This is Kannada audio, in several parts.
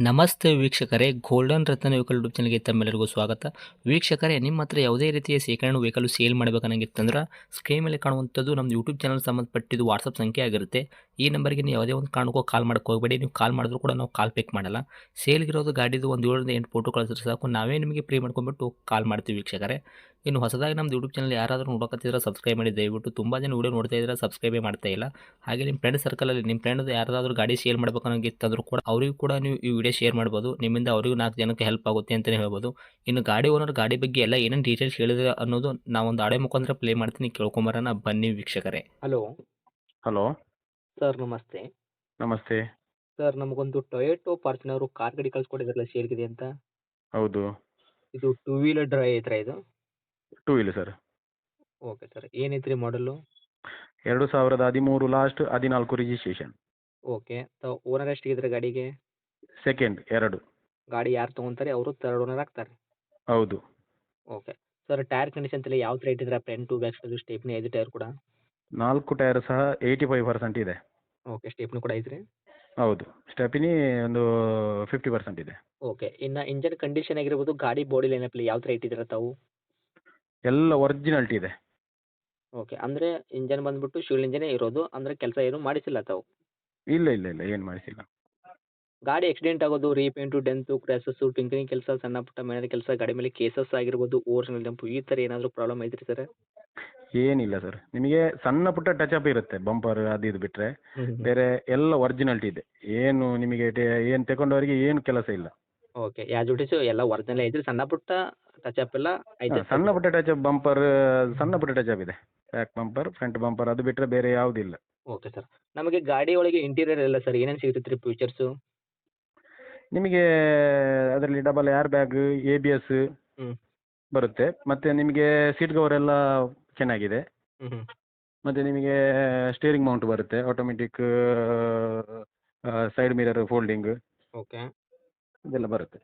ನಮಸ್ತೆ ವೀಕ್ಷಕರೇ, ಗೋಲ್ಡನ್ ರತ್ನ ವೆಹಿಕಲ್ ಯೂಟ್ಯೂಬ್ ಚಾನಲ್ಗೆ ತಮ್ಮೆಲ್ಲರಿಗೂ ಸ್ವಾಗತ. ವೀಕ್ಷಕರೇ, ನಿಮ್ಮ ಹತ್ರ ಯಾವುದೇ ರೀತಿಯ ಶೇಖರಣೆ ವೆಹಿಕಲ್ ಸೇಲ್ ಮಾಡಬೇಕನ್ನಂಗಿತ್ತಂದ್ರೆ ಸ್ಕ್ರೀನ್ ಮೇಲೆ ಕಾಣುವಂಥದ್ದು ನಮ್ಮ ಯೂಟ್ಯೂಬ್ ಚಾನಲ್ ಸಂಬಂಧಪಟ್ಟಿದ್ದು ವಾಟ್ಸಪ್ ಸಂಖ್ಯೆ ಆಗಿರುತ್ತೆ. ಈ ನಂಬರ್ಗೆ ನೀವು ಯಾವುದೇ ಒಂದು ಕಾರಣಕ್ಕೂ ಕಾಲ್ ಮಾಡೋಕ್ಕೆ ಹೋಗಬೇಡಿ. ನೀವು ಕಾಲ್ ಮಾಡಿದ್ರು ಕೂಡ ನಾವು ಕಾಲ್ ಪಿಕ್ ಮಾಡಲ್ಲ. ಸೇಲ್ಗಿರೋದು ಗಾಡಿದು ಒಂದು 7ರಿಂದ 8 ಫೋಟೋ ಕಳಿಸಿದ್ರೆ ಸಾಕು, ನಾವೇ ನಿಮಗೆ ಪ್ರೀ ಮಾಡ್ಕೊಂಡ್ಬಿಟ್ಟು ಕಾಲ್ ಮಾಡ್ತೀವಿ ವೀಕ್ಷಕರೇ. ಇನ್ನು ಹೊಸದಾಗಿ ನಮ್ಮದು ಯೂಟ್ಯೂಬ್ ಚಾನಲ್ ಯಾರಾದರೂ ನೋಡೋಕತ್ತಿದ್ರೆ ಸಬ್ಸ್ಕ್ರೈಬ್ ಮಾಡಿ ದಯವಿಟ್ಟು. ತುಂಬ ಜನ ವೀಡಿಯೋ ನೋಡ್ತಾ ಇದ್ದಾರೆ, ಸಬ್ಸ್ಕ್ರೈಬೇ ಮಾಡ್ತಾ ಇಲ್ಲ. ಹಾಗೆ ನಿಮ್ಮ ಫ್ರೆಂಡ್ ಸರ್ಕಲಲ್ಲಿ ನಿಮ್ಮ ಫ್ರೆಂಡ್ ಯಾರಾದರೂ ಗಾಡಿ ಸೇಲ್ ಮಾಡಬೇಕನ್ನೋಂಗಿತ್ತಂದ್ರೂ ಕೂಡ ಅವರಿಗೂ ಕೂಡ ನೀವು ಈ ವಿಡಿಯೋ ಶೇರ್ ಮಾಡ್ಬೋದು. ನಿಮ್ಮಿಂದ ಅವರಿಗೂ 4 ಜನಕ್ಕೆ ಹೆಲ್ಪ್ ಆಗುತ್ತೆ ಅಂತಲೇ ಹೇಳ್ಬೋದು. ಇನ್ನು ಗಾಡಿ ಓನರ್ ಗಾಡಿ ಬಗ್ಗೆ ಎಲ್ಲ ಏನೇನು ಡೀಟೇಲ್ಸ್ ಹೇಳಿದ್ರೆ ಅನ್ನೋದು ನಾವೊಂದು ಆಡಿಯೋ ಮುಖಾಂತರ ಪ್ಲೇ ಮಾಡ್ತೀನಿ, ಕೇಳ್ಕೊಂಬರೋಣ ಬನ್ನಿ ವೀಕ್ಷಕರೇ. ಹಲೋ ಹಲೋ, ಸರ್, ನಮಸ್ತೆ. ನಮಸ್ತೆ. ಸರ್, ನಮಗೊಂದು ಟೊಯೋಟೋ ಫಾರ್ಚುನರ್ ಕಾರ್ ಗಾಡಿ ಕಳ್ಸಿಕೊಟ್ಟಿದ್ರಲ್ಲ ಸೇಲ್ಗಿದೆ ಅಂತ. ಹೌದು, ಇದು ಟೂ ವೀಲರ್ ಡ್ರೈವ್ ಐತ್ರಾ ಇದು? Two wheeler sir. Okay sir, ಏನೈತ್ರಿ ಮಾಡಲು? 2013 ಲಾಸ್ಟ್, 14 ರಿಜಿಸ್ಟ್ರೇಷನ್. ಓಕೆ, ಓನರ್ ಎಷ್ಟಿದ್ರೆ ಗಾಡಿಗೆ? ಸೆಕೆಂಡ್ 2. ಗಾಡಿ ಯಾರು ತೊಗೊಂತಾರೆ ಅವರು ಥರ್ಡ್ ಓನರ್ ಆಗ್ತಾರೆ? ಹೌದು. ಓಕೆ ಸರ್, ಟೈರ್ ಕಂಡೀಷನ್ ಎಲ್ಲ ಯಾವ ಥರ ಇಟ್ಟಿದ್ರೆ? Front to back side stepney 5 tyre ಕೂಡ? 4 ಟೈರ್ ಸಹ 85% ಇದೆ. ಓಕೆ, ಸ್ಟೇಪ್ನಿ ಕೂಡ ಐತ್ರಿ? ಹೌದು, ಸ್ಟೆಪಿನಿ ಒಂದು 50% ಇದೆ. ಓಕೆ, ಇನ್ನು ಇಂಜನ್ ಕಂಡೀಷನ್ ಆಗಿರ್ಬೋದು, ಗಾಡಿ ಬಾಡಿ ಲೈನಪ್ ಯಾವ ಥರ ಇಟ್ಟಿದ್ದೀರ ತಾವು? ಎಲ್ಲ ಒರಿಜಿನಾಲಿಟಿ ಇದೆ. ಓಕೆ, ಅಂದರೆ ಇಂಜನ್ ಬಂದ್ಬಿಟ್ಟು ಶಿವಲ್ ಇಂಜನೇ ಇರೋದು, ಅಂದರೆ ಕೆಲಸ ಏನು ಮಾಡಿಸಿಲ್ಲ ತಾವು? ಇಲ್ಲ ಇಲ್ಲ ಇಲ್ಲ, ಏನು ಮಾಡಿಸಿಲ್ಲ. ಗಾಡಿ ಆಕ್ಸಿಡೆಂಟ್ ಆಗೋದು, ರೀಪೇಂಟು, ಡೆಂತು, ಕ್ರ್ಯಾಸಸ್ಸು, ಟಿಂಕರಿಂಗ್ ಕೆಲಸ, ಸಣ್ಣ ಪುಟ್ಟ ಮನೆ ಕೆಲಸ, ಗಾಡಿ ಮೇಲೆ ಕೇಸಸ್ ಆಗಿರ್ಬೋದು, ಓರಿಜಿನಲ್ ಡಂಪು, ಈ ಥರ ಏನಾದರೂ ಪ್ರಾಬ್ಲಮ್ ಐತ್ರಿ ಸರ್? ಏನಿಲ್ಲ ಸರ್, ನಿಮಗೆ ಸಣ್ಣ ಪುಟ್ಟ ಟಚ್ ಅಪ್ ಇರುತ್ತೆ, ಬಂಪರ್ ಅದು ಇದು ಬಿಟ್ಟರೆ. ಬೇರೆ ಎಲ್ಲ ಒರಿಜಿನಾಲಿಟಿ ಇದೆ. ಏನು ನಿಮಗೆ ಏನು ತಗೊಂಡವರಿಗೆ ಏನು ಕೆಲಸ ಇಲ್ಲ. ಓಕೆ, ಯಾಜುಟೀಸು ಎಲ್ಲ ಒರಿಜಿನಲ್ ಐತ್ರಿ, ಸಣ್ಣ ಪುಟ್ಟ ಟಚ್ ಅಪ್ ಎಲ್ಲ ಐತೆ? ಸಣ್ಣ ಪುಟ್ಟ ಟಚ್ ಅಪ್, ಬಂಪರ್ ಸಣ್ಣ ಪುಟ್ಟ ಟಚ್ ಅಪ್ ಇದೆ. ಬ್ಯಾಕ್ ಬಂಪರ್, ಫ್ರಂಟ್ ಬಂಪರ್, ಅದು ಬಿಟ್ಟರೆ ಬೇರೆ ಯಾವುದಿಲ್ಲ. ಓಕೆ ಸರ್, ನಮಗೆ ಗಾಡಿ ಒಳಗೆ ಇಂಟೀರಿಯರ್ ಎಲ್ಲ ಸರ್ ಏನೇನು ಸಿಗುತ್ತೆ ರೀ ಫೀಚರ್ಸು? ನಿಮಗೆ ಅದರಲ್ಲಿ ಡಬಲ್ ಏರ್ ಬ್ಯಾಗ್, ABS ಹ್ಞೂ ಬರುತ್ತೆ. ಮತ್ತು ನಿಮಗೆ ಸೀಟ್ ಕವರ್ ಎಲ್ಲ ಚೆನ್ನಾಗಿದೆ. ಹ್ಞೂ ಹ್ಞೂ ಮತ್ತು ನಿಮಗೆ ಸ್ಟೇರಿಂಗ್ ಮೌಂಟ್ ಬರುತ್ತೆ, automatic side mirror folding okay ಇದೆಲ್ಲ ಬರುತ್ತೆ.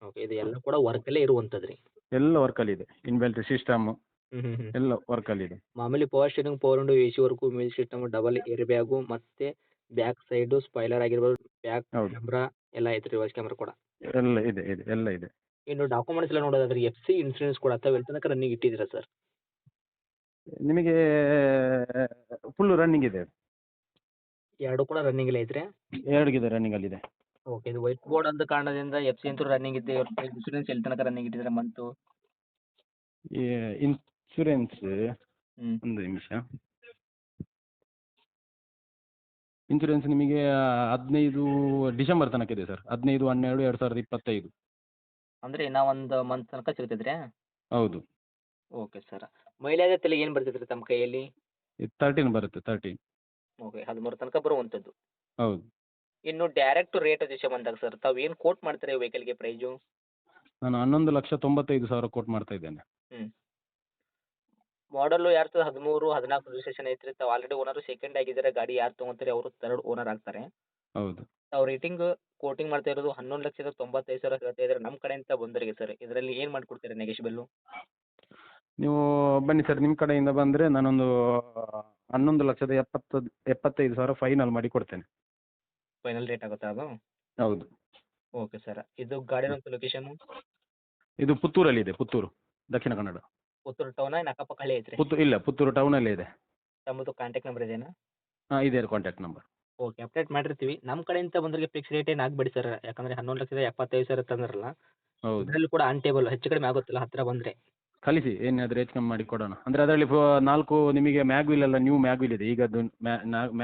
ಓಕೆ, ಇದು ಎಲ್ಲ ಕೂಡ ವರ್ಕಲ್ಲೇ ಇರುವಂಥದ್ದು ರೀ? ಎಲ್ಲ ವರ್ಕಲ್ಲಿದೆ. ಇನ್ಬಿಲ್ಟ್ ಸಿಸ್ಟಮ್ ಹ್ಞೂ ಹ್ಞೂ ಹ್ಞೂ ಎಲ್ಲ ವರ್ಕಲ್ಲಿದೆ. ಮಾಮೂಲಿ power steering, power window, AC work, music system, double air bag, ಮತ್ತು ಬ್ಯಾಕ್ ಸೈಡು ಸ್ಪಾಯ್ಲರ್ ಆಗಿರ್ಬೋದು, ಬ್ಯಾಕ್ ಹೌದು, ಕ್ಯಾಮ್ರಾ ಎಲ್ಲ ಐತೆ ರೀ, ವಾಯ್ಸ್ ಕ್ಯಾಮ್ರಾ ಕೂಡ. ಎಲ್ಲ ಇದೆ ಇದೆ ಎಲ್ಲ ಇದೆ. ಇನ್ನು ಡಾಕ್ಯುಮೆಂಟ್ಸ್ ಎಲ್ಲ ನೋಡೋದಾದ್ರೆ FC ಇನ್ಸೂರೆನ್ಸ್ ಕೂಡ ತಾವು ಎಲ್ಲಿ ತನಕ ರನ್ನಿಂಗ್ ಇಟ್ಟಿದ್ದೀರಾ ಸರ್? ನಿಮಗೆ ಫುಲ್ ರನ್ನಿಂಗ್ ಇದೆ. ಎರಡು ಕೂಡ ರನ್ನಿಂಗಲ್ಲೇ ಐತ್ರಿ? ಎರಡಿಗಿದೆ, ರನ್ನಿಂಗಲ್ಲಿದೆ. ಓಕೆ, ಇದು ವೈಟ್ ಬೋರ್ಡ್ ಅಂತ ಕಾರಣದಿಂದ FC ಅಂತೂ ರನ್ನಿಂಗ್ ಇದೆ. ಇನ್ಸೂರೆನ್ಸ್ ಎಲ್ಲಿ ತನಕ ರನ್ನಿಂಗ್ ಇಟ್ಟಿದ್ದೀರಾ ಮಂತು? ಈ ಇನ್ಸೂರೆನ್ಸ್ ಹ್ಞೂ ಒಂದು ನಿಮಿಷ. ಇನ್ಸೂರೆನ್ಸ್ ನಿಮಗೆ 15 ಡಿಸೆಂಬರ್ ತನಕ ಇದೆ ಸರ್. 15/12/2025. ಅಂದರೆ ಇನ್ನೂ ಒಂದು ಮಂತ್ ತನಕ ಸಿಗ್ತೈತ್ರಿ? ಹೌದು. ಓಕೆ ಸರ್, ಮೈಲೇಜ್ ಎಲ್ಲ ಏನು ಬರ್ತೈತೆ ರೀ ತಮ್ಮ ಕೈಯಲ್ಲಿ? 13 ಬರುತ್ತೆ, 13. ಓಕೆ, 13 ತನಕ ಬರುವಂಥದ್ದು. ಹೌದು. ಇನ್ನು ಡೈರೆಕ್ಟ್ ರೇಟ್ ವಿಷಯ ಬಂದಾಗ ಸರ್, ತಾವು ಏನು ಕೋಟ್ ಮಾಡ್ತೀರಾ ಈ ವೆಹಿಕಲ್ಗೆ ಪ್ರೈಸು? ನಾನು 11,95,000 ಕೋಟ್ ಮಾಡ್ತಾ ಇದ್ದೇನೆ. ಹ್ಞೂ ಮಾಡಲು 2013, 14 ರಿಜಿಸ್ಟ್ರೇಷನ್ ಐತ್ರಿ. ತಾವು ಆಲ್ರೆಡಿ ಓನರು ಸೆಕೆಂಡ್ ಆಗಿದ್ದಾರೆ. ಗಾಡಿ ಯಾರು ತೊಗೊಂತಾರೆ ಅವರು ಥರ್ಡ್ ಓನರ್ ಆಗ್ತಾರೆ. ಹೌದು. ತಾವು ರೇಟಿಂಗ್ ಕೋಟಿಂಗ್ ಮಾಡ್ತಾ ಇರೋದು 11,95,000 ಹೇಳ್ತಾ ಇದ್ದಾರೆ. ನಮ್ಮ ಕಡೆಯಿಂದ ಬಂದವರಿಗೆ ಸರ್, ಇದರಲ್ಲಿ ಏನು ಮಾಡಿಕೊಡ್ತೀರಾ ನೆಗೆಶಿಬಲ್ಲು? ನೀವು ಬನ್ನಿ ಸರ್, ನಿಮ್ಮ ಕಡೆಯಿಂದ ಬಂದರೆ ನಾನೊಂದು 11,75,000 ಫೈನಲ್ ಮಾಡಿ ಕೊಡ್ತೇನೆ. ಫೈನಲ್ ರೇಟ್ ಆಗುತ್ತಾ ಅದು? ಹೌದು. ಓಕೆ ಸರ್, ಇದು ಗಾಡಿನಂತ ಲೊಕೇಶನು? ಇದು ಪುತ್ತೂರಲ್ಲಿದೆ, ಪುತ್ತೂರು, ದಕ್ಷಿಣ ಕನ್ನಡ. ಪುತ್ತೂರು ಟೌನ ಏನು ಅಕ್ಕಪಕ್ಕ ಹಳ್ಳಿ ಐತ್ರಿ? ಪುತ್ತೂರು ಟೌನಲ್ಲೇ ಇದೆ. ತಮ್ಮದು ಕಾಂಟ್ಯಾಕ್ಟ್ ನಂಬರ್ ಇದೇನಾ? ಹಾಂ, ಇದೆ ಕಾಂಟ್ಯಾಕ್ಟ್ ನಂಬರ್. ಓಕೆ, ಅಪ್ಡೇಟ್ ಮಾಡಿರ್ತೀವಿ. ನಮ್ಮ ಕಡೆಯಿಂದ ಬಂದವರಿಗೆ ಫಿಕ್ಸ್ ರೇಟ್ ಏನು ಆಗಬೇಡಿ ಸರ್, ಯಾಕಂದರೆ 11,75,000 ತಂದ್ರಲ್ಲ, ಹೌದು. ಇದರಲ್ಲಿ ಕೂಡ ಆನ್ ಟೇಬಲ್ ಹೆಚ್ಚು ಕಡಿಮೆ ಆಗುತ್ತಲ್ಲ ಹತ್ತಿರ ಬಂದರೆ? ಕಳಿಸಿ, ಏನಾದರೂ ಹೆಚ್ಚು ಕಮ್ಮಿ ಮಾಡಿ ಕೊಡೋಣ. ಅಂದರೆ ಅದರಲ್ಲಿ 4 ನಿಮಗೆ ಮ್ಯಾಗ್ ವೀಲ್ ಎಲ್ಲ ನ್ಯೂ ಮ್ಯಾಗ್ ವೀಲ್ ಇದೆ. ಈಗ ಅದು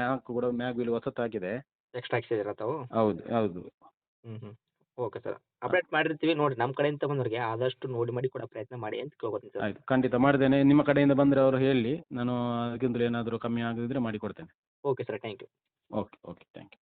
ಮ್ಯಾಗ್ ಕೂಡ ಮ್ಯಾಗ್ ವೀಲ್ ಹೊಸತು ಹಾಕಿದೆ. ಎಕ್ಸ್ಟ್ರಾ ಹಾಕ್ಸಿದ್ದೀರಾ ತಾವು? ಹೌದು ಹೌದು. ಹ್ಞೂ ಹ್ಞೂ ಓಕೆ ಸರ್, ಅಪ್ಡೇಟ್ ಮಾಡಿರ್ತೀವಿ. ನೋಡಿ, ನಮ್ಮ ಕಡೆಯಿಂದ ಬಂದವರಿಗೆ ಆದಷ್ಟು ನೋಡಿ ಮಾಡಿ ಕೊಡೋ ಪ್ರಯತ್ನ ಮಾಡಿ ಅಂತ ಕೇಳ್ಕೊತೀನಿ ಸರ್. ಆಯಿತು, ಖಂಡಿತ ಮಾಡ್ತೇನೆ. ನಿಮ್ಮ ಕಡೆಯಿಂದ ಬಂದರೆ ಅವರು ಹೇಳಿ, ನಾನು ಅದಕ್ಕಿಂತಲೂ ಏನಾದರೂ ಕಮ್ಮಿ ಆಗಿದ್ರೆ ಮಾಡಿ ಕೊಡ್ತೇನೆ. Okay sir, thank you. Okay okay, thank you.